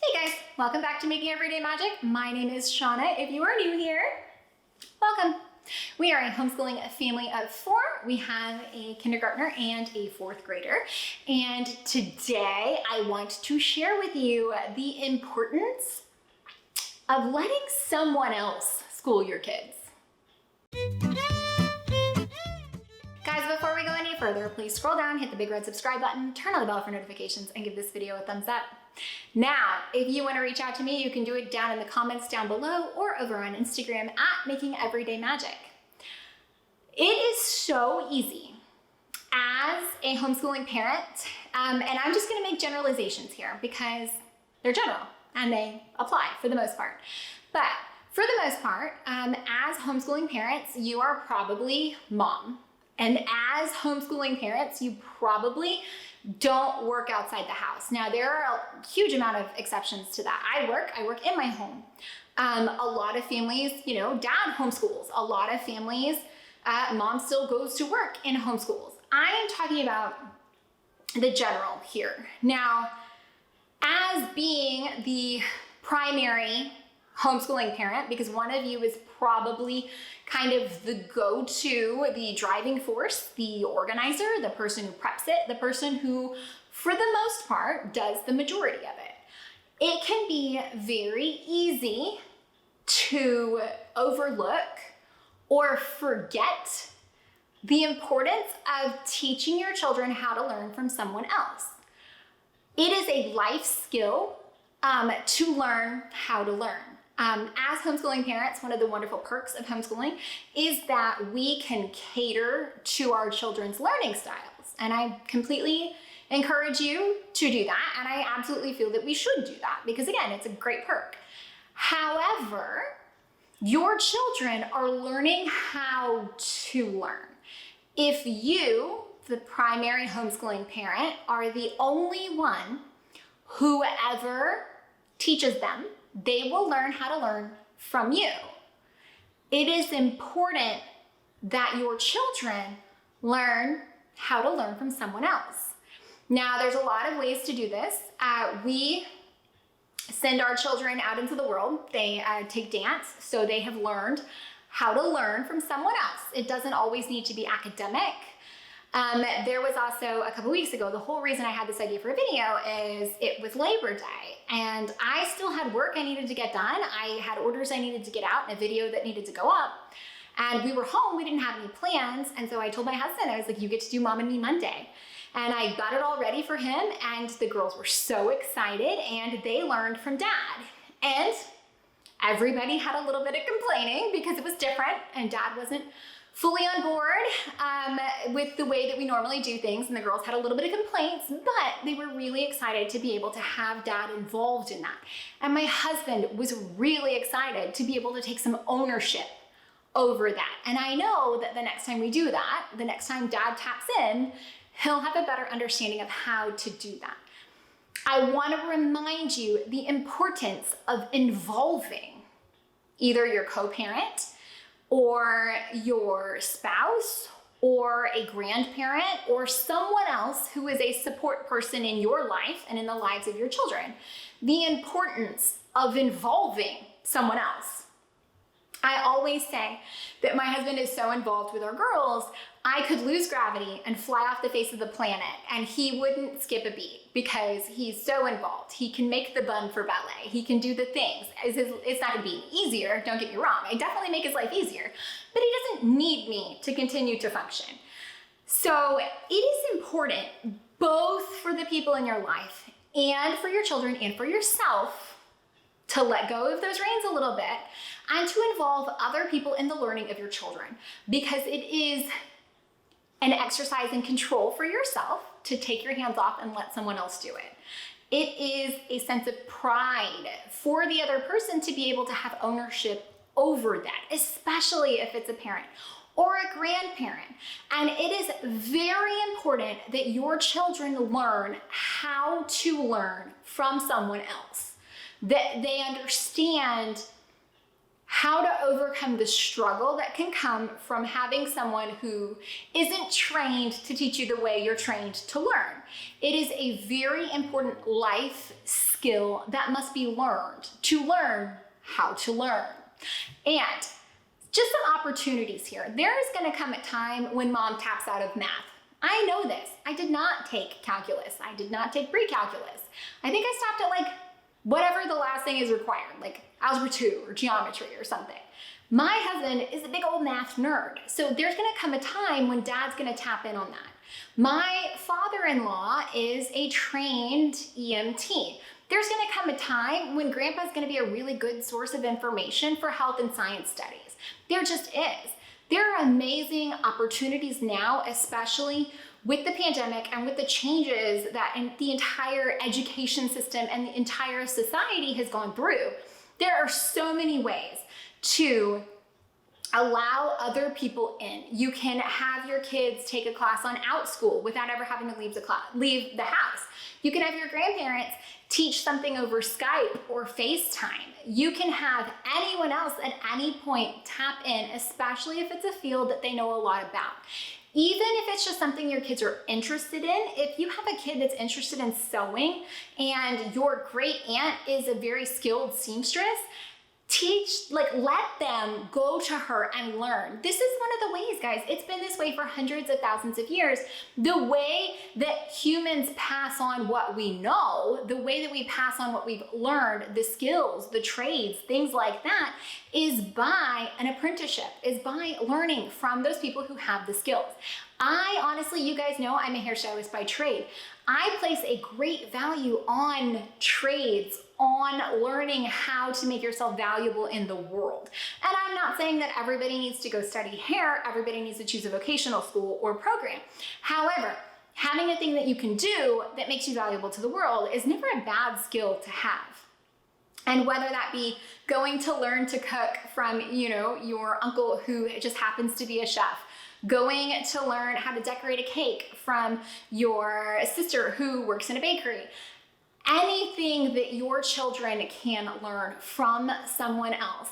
Hey guys, welcome back to Making Everyday Magic. My name is Shauna. If you are new here, welcome. We are a homeschooling family of 4. We have a kindergartner and a 4th grader. And today I want to share with you the importance of letting someone else school your kids. Guys, before we go any further, please scroll down, hit the big red subscribe button, turn on the bell for notifications, and give this video a thumbs up. Now, if you want to reach out to me, you can do it down in the comments down below or over on Instagram at Making Everyday Magic. It is so easy as a homeschooling parent, and I'm just going to make generalizations here because they're general and they apply for the most part. But for the most part, as homeschooling parents, you are probably mom. And as homeschooling parents, you probably don't work outside the house. Now, there are a huge amount of exceptions to that. I work in my home. A lot of families, dad homeschools. A lot of families, mom still goes to work in homeschools. I am talking about the general here. Now, as being the primary homeschooling parent, because one of you is probably kind of the go-to, the driving force, the organizer, the person who preps it, the person who, for the most part, does the majority of it. It can be very easy to overlook or forget the importance of teaching your children how to learn from someone else. It is a life skill to learn how to learn. As homeschooling parents, one of the wonderful perks of homeschooling is that we can cater to our children's learning styles. And I completely encourage you to do that. And I absolutely feel that we should do that because, again, it's a great perk. However, your children are learning how to learn. If you, the primary homeschooling parent, are the only one who ever teaches them, they will learn how to learn from you. It is important that your children learn how to learn from someone else. Now, there's a lot of ways to do this. We send our children out into the world. They take dance, so they have learned how to learn from someone else. It doesn't always need to be academic. There was also a couple weeks ago, the whole reason I had this idea for a video is it was Labor Day and I still had work I needed to get done. I had orders I needed to get out and a video that needed to go up. And we were home, we didn't have any plans. And so I told my husband, I was like, you get to do Mom and Me Monday. And I got it all ready for him and the girls were so excited and they learned from Dad. And everybody had a little bit of complaining because it was different and Dad wasn't fully on board with the way that we normally do things, and the girls had a little bit of complaints, but they were really excited to be able to have Dad involved in that. And my husband was really excited to be able to take some ownership over that. And I know that the next time we do that, the next time Dad taps in, he'll have a better understanding of how to do that. I want to remind you the importance of involving either your co-parent or your spouse or a grandparent or someone else who is a support person in your life and in the lives of your children. The importance of involving someone else. I always say that my husband is so involved with our girls, I could lose gravity and fly off the face of the planet and he wouldn't skip a beat because he's so involved. He can make the bun for ballet. He can do the things. It's not gonna be easier, don't get me wrong. I definitely make his life easier, but he doesn't need me to continue to function. So it is important both for the people in your life and for your children and for yourself to let go of those reins a little bit and to involve other people in the learning of your children, because it is an exercise in control for yourself to take your hands off and let someone else do it. It is a sense of pride for the other person to be able to have ownership over that, especially if it's a parent or a grandparent. And it is very important that your children learn how to learn from someone else, that they understand how to overcome the struggle that can come from having someone who isn't trained to teach you the way you're trained to learn. It is a very important life skill skill that must be learned to learn how to learn. And just some opportunities here. There is going to come a time when mom taps out of math. I know this. I did not take calculus. I did not take pre-calculus. I think I stopped at like whatever the last thing is required, like algebra 2 or geometry or something. My husband is a big old math nerd. So there's going to come a time when dad's going to tap in on that. My father-in-law is a trained EMT. There's going to come a time when grandpa's going to be a really good source of information for health and science studies. There just is. There are amazing opportunities now, especially with the pandemic and with the changes that the entire education system and the entire society has gone through. There are so many ways to allow other people in. You can have your kids take a class on OutSchool without ever having to leave the house. You can have your grandparents teach something over Skype or FaceTime. You can have anyone else at any point tap in, especially if it's a field that they know a lot about. Even if it's just something your kids are interested in, if you have a kid that's interested in sewing and your great aunt is a very skilled seamstress, let them go to her and learn. This is one of the ways, guys. It's been this way for hundreds of thousands of years. The way that humans pass on what we know, the way that we pass on what we've learned, the skills, the trades, things like that, is by an apprenticeship, is by learning from those people who have the skills. I honestly, you guys know I'm a hairstylist by trade. I place a great value on trades, on learning how to make yourself valuable in the world. And I'm not saying that everybody needs to go study hair, everybody needs to choose a vocational school or program. However, having a thing that you can do that makes you valuable to the world is never a bad skill to have. And whether that be going to learn to cook from, your uncle who just happens to be a chef, going to learn how to decorate a cake from your sister who works in a bakery. Anything that your children can learn from someone else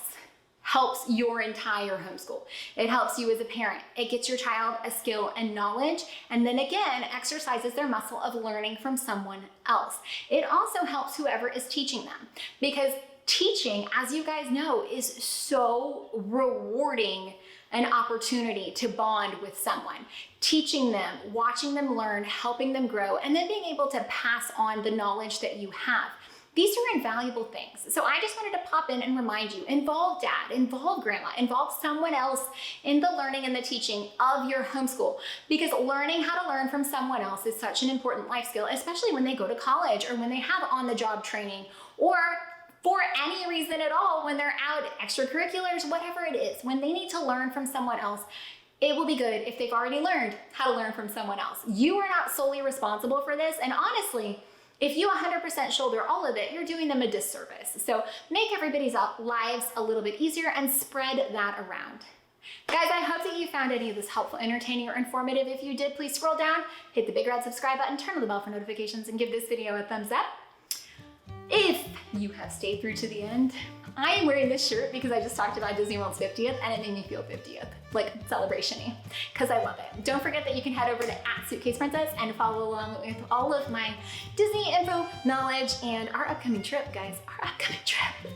helps your entire homeschool. It helps you as a parent. It gets your child a skill and knowledge, and then again, exercises their muscle of learning from someone else. It also helps whoever is teaching them, because teaching, as you guys know, is so rewarding an opportunity to bond with someone. Teaching them, watching them learn, helping them grow, and then being able to pass on the knowledge that you have. These are invaluable things. So I just wanted to pop in and remind you, involve dad, involve grandma, involve someone else in the learning and the teaching of your homeschool, because learning how to learn from someone else is such an important life skill, especially when they go to college or when they have on-the-job training, or for any reason at all, when they're out, extracurriculars, whatever it is, when they need to learn from someone else. It will be good if they've already learned how to learn from someone else. You are not solely responsible for this, and honestly, if you 100% shoulder all of it, you're doing them a disservice. So make everybody's lives a little bit easier and spread that around. Guys, I hope that you found any of this helpful, entertaining, or informative. If you did, please scroll down, hit the big red subscribe button, turn on the bell for notifications, and give this video a thumbs up. If you have stayed through to the end, I am wearing this shirt because I just talked about Disney World's 50th and it made me feel 50th, like celebration-y, because I love it. Don't forget that you can head over to @SuitcasePrincess and follow along with all of my Disney info, knowledge, and our upcoming trip, guys, our upcoming trip.